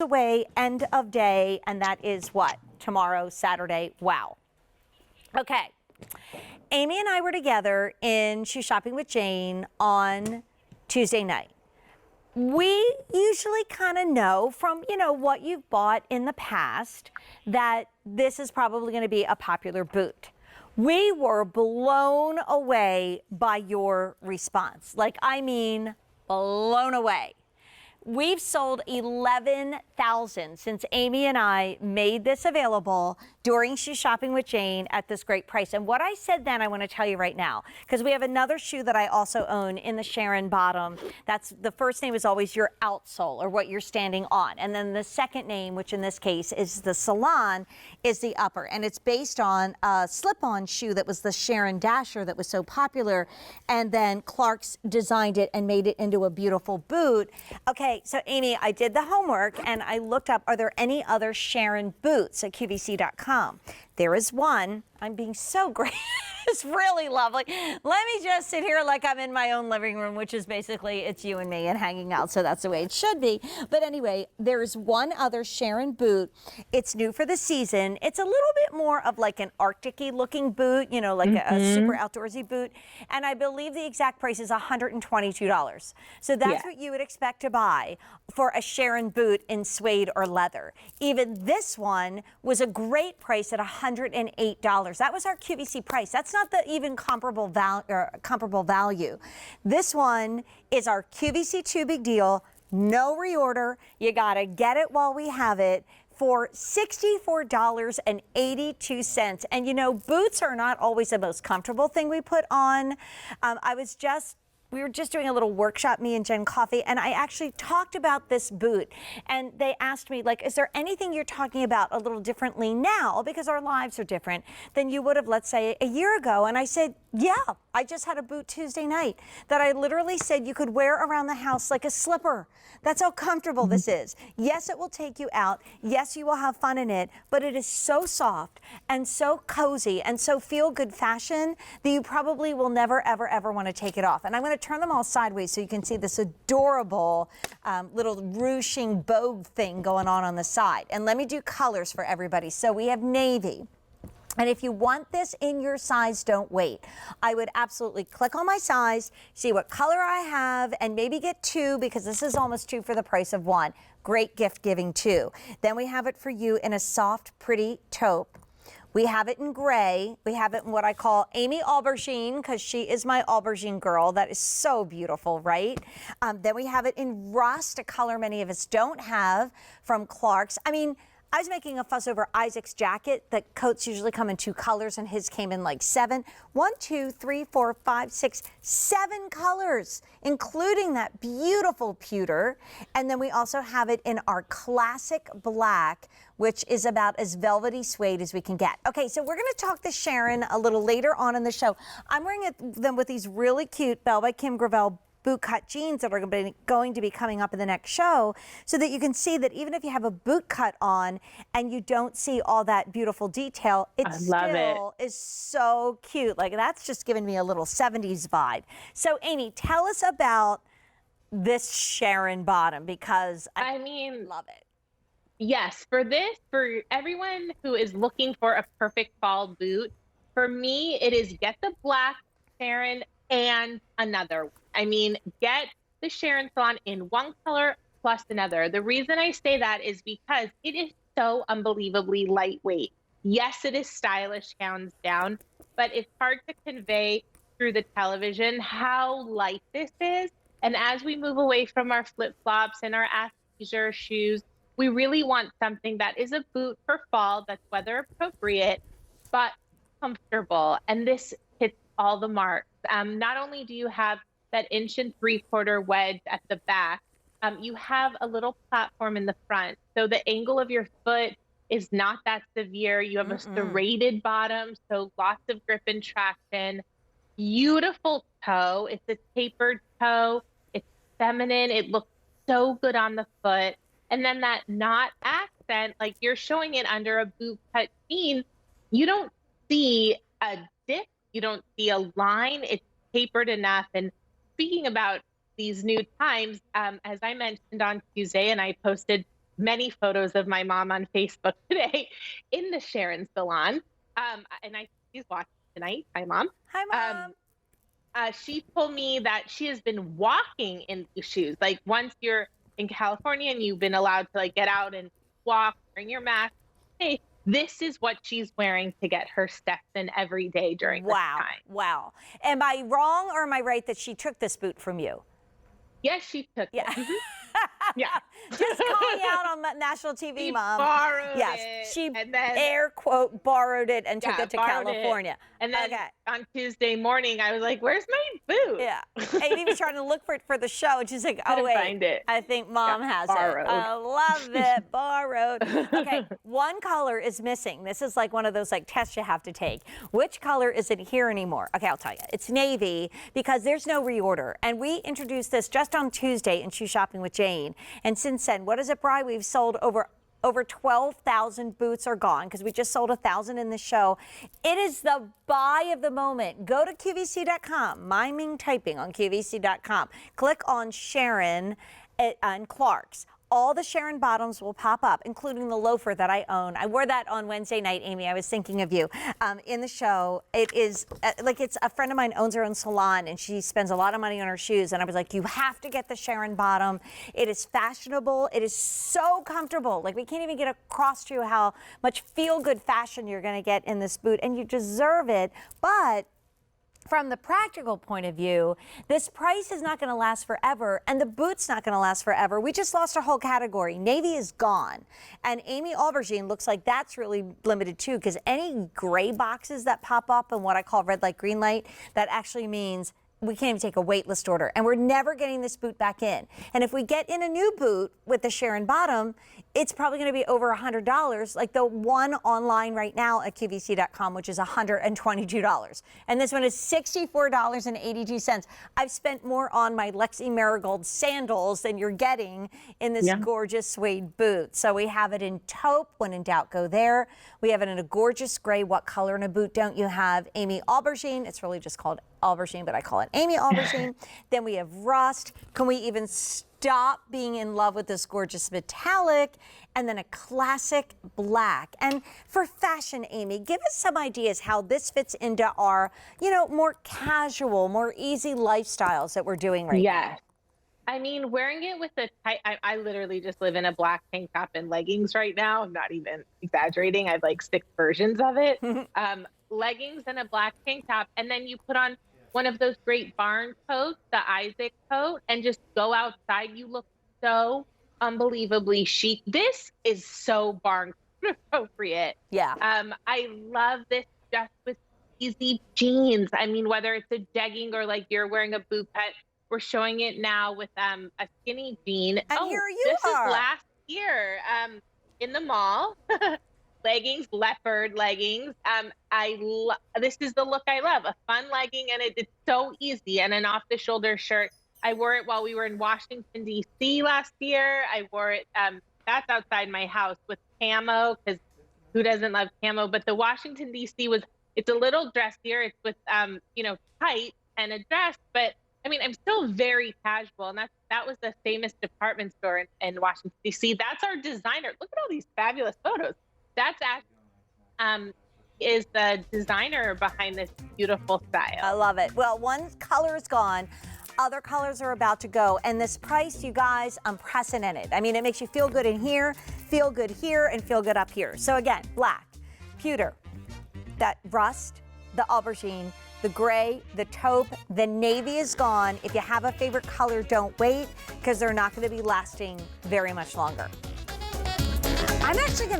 away, end of day, and that is what? Tomorrow, Saturday. Wow. Okay. Amy and I were together in Shoe Shopping with Jane on Tuesday night. We usually kind of know from, what you've bought in the past that this is probably going to be a popular boot. We were blown away by your response. I mean, blown away. We've sold 11,000 since Amy and I made this available during Shoe Shopping with Jane at this great price. And what I said then, I want to tell you right now, because we have another shoe that I also own in the Sharon bottom. That's the first name is always your outsole or what you're standing on. And then the second name, which in this case is the Salon, is the upper. And it's based on a slip-on shoe that was the Sharon Dasher that was so popular. And then Clarks designed it and made it into a beautiful boot. Okay, so Amy, I did the homework and I looked up, are there any other Sharon boots at QVC.com? There is one. I'm being so great. It's really lovely. Let me just sit here like I'm in my own living room, which is basically it's you and me and hanging out. So that's the way it should be. But anyway, there's one other Sharon boot. It's new for the season. It's a little bit more of like an Arctic-y looking boot, a super outdoorsy boot. And I believe the exact price is $122. So that's what you would expect to buy for a Sharon boot in suede or leather. Even this one was a great price at $108. That was our QVC price. That's not the even comparable value. This one is our QVC 2 big deal. No reorder. You got to get it while we have it for $64.82. And boots are not always the most comfortable thing we put on. We were just doing a little workshop, me and Jen Coffey, and I actually talked about this boot. And they asked me, is there anything you're talking about a little differently now, because our lives are different, than you would have, let's say, a year ago? And I said, yeah, I just had a boot Tuesday night that I literally said you could wear around the house like a slipper. That's how comfortable this is. Yes, it will take you out. Yes, you will have fun in it, but it is so soft and so cozy and so feel-good fashion that you probably will never, ever, ever want to take it off. And I'm going to turn them all sideways so you can see this adorable little ruching bow thing going on the side. And let me do colors for everybody. So we have navy. And if you want this in your size, don't wait. I would absolutely click on my size, see what color I have, and maybe get two, because this is almost two for the price of one. Great gift giving too. Then we have it for you in a soft, pretty taupe. We have it in gray. We have it in what I call Amy Aubergine, because she is my aubergine girl. That is so beautiful, right? Then we have it in rust, a color many of us don't have, from Clarks. I was making a fuss over Isaac's jacket. The coats usually come in two colors, and his came in like seven. 1, 2, 3, 4, 5, 6, 7 colors, including that beautiful pewter. And then we also have it in our classic black, which is about as velvety suede as we can get. Okay, so we're gonna talk to Sharon a little later on in the show. I'm wearing them with these really cute Belle by Kim Gravel boot cut jeans that are going to be coming up in the next show, so that you can see that even if you have a boot cut on and you don't see all that beautiful detail, it still is so cute. That's just giving me a little 70s vibe. So Amy, tell us about this Sharon bottom, because I love it. Yes, for everyone who is looking for a perfect fall boot, for me, it is get the black Sharon and another one. Get the Sharon Salon in one color plus another. The reason I say that is because it is so unbelievably lightweight. Yes, it is stylish, hands down, but it's hard to convey through the television how light this is. And as we move away from our flip-flops and our athleisure shoes, we really want something that is a boot for fall that's weather appropriate, but comfortable. And this hits all the marks. Not only do you have that 1 3/4 wedge at the back, you have a little platform in the front. So the angle of your foot is not that severe. You have a serrated bottom, so lots of grip and traction. Beautiful toe. It's a tapered toe. It's feminine. It looks so good on the foot. And then that knot accent, like you're showing it under a boot cut jean, you don't see a dip. You don't see a line. It's tapered enough. And speaking about these new times, as I mentioned on Tuesday, and I posted many photos of my mom on Facebook today in the Sharon Salon. And I she's watching tonight. Hi, Mom. Hi, Um, Mom. she told me that she has been walking in these shoes. Like once you're in California and you've been allowed to like get out and walk, wearing your mask. Hey, this is what she's wearing to get her steps in every day during this Wow. time. Wow. Am I wrong or am I right that she took this boot from you? Yes, she took Yeah. it. Yeah. Just calling out on national TV, She Mom. borrowed Yes, it, she and then air quote borrowed it and took yeah, it to borrowed it. California. And then Okay. on Tuesday morning, I was like, "Where's my boot?" Yeah. Amy was trying to look for it for the show, and she's like, "Oh Couldn't wait, find it. I think Mom Yeah, has borrowed. it. I love it, borrowed." Okay, one color is missing. This is like one of those like tests you have to take. Which color isn't here anymore? Okay, I'll tell you. It's navy because there's no reorder, and we introduced this just on Tuesday in Shoe Shopping with Jane. And since then, what is it, Bri? We've sold over 12,000 boots are gone because we just sold 1,000 in the show. It is the buy of the moment. Go to QVC.com, miming typing on QVC.com. Click on Sharon and Clarks. All the Sharon bottoms will pop up, including the loafer that I own. I wore that on Wednesday night, Amy. I was thinking of you in the show. It is it's a friend of mine owns her own salon, and she spends a lot of money on her shoes. And I was like, you have to get the Sharon bottom. It is fashionable. It is so comfortable. Like, we can't even get across to you how much feel-good fashion you're going to get in this boot, and you deserve it. But from the practical point of view, this price is not going to last forever, and the boot's not going to last forever. We just lost a whole category. Navy is gone, and Amy Aubergine looks like that's really limited too, because any gray boxes that pop up in what I call red light, green light, that actually means we can't even take a wait list order, and we're never getting this boot back in. And if we get in a new boot with the Sharon bottom, it's probably going to be over $100, like the one online right now at QVC.com, which is $122. And this one is $64.82. I've spent more on my Lexi Marigold sandals than you're getting in this gorgeous suede boot. So we have it in taupe. When in doubt, go there. We have it in a gorgeous gray. What color in a boot don't you have? Amy Aubergine. It's really just called Aubergine, but I call it Amy Aubergine. Then we have rust. Can we even stop being in love with this gorgeous metallic? And then a classic black. And for fashion, Amy, give us some ideas how this fits into our, more casual, more easy lifestyles that we're doing right now. Yes. I mean, wearing it with a tight, I literally just live in a black tank top and leggings right now. I'm not even exaggerating. I have like 6 versions of it. Leggings and a black tank top. And then you put on one of those great barn coats, the Isaac coat, and just go outside. You look so unbelievably chic. This is so barn appropriate. Yeah. I love this just with easy jeans. I mean, whether it's a jegging or like you're wearing a boot cut, we're showing it now with a skinny jean. And here you this are. is last year in the mall. Leggings, leopard leggings. This is the look I love. A fun legging, and it's so easy. And an off-the-shoulder shirt. I wore it while we were in Washington, D.C. last year. I wore it, that's outside my house with camo, because who doesn't love camo? But the Washington, D.C. it's a little dressier. It's with, tights and a dress. But, I mean, I'm still very casual. And that was the famous department store in Washington, D.C. That's our designer. Look at all these fabulous photos. That's actually is the designer behind this beautiful style. I love it. Well, one color is gone. Other colors are about to go. And this price, you guys, unprecedented. I mean, it makes you feel good in here, feel good here, and feel good up here. So again, black, pewter, that rust, the aubergine, the gray, the taupe, the navy is gone. If you have a favorite color, don't wait, because they're not going to be lasting very much longer. I'm actually going to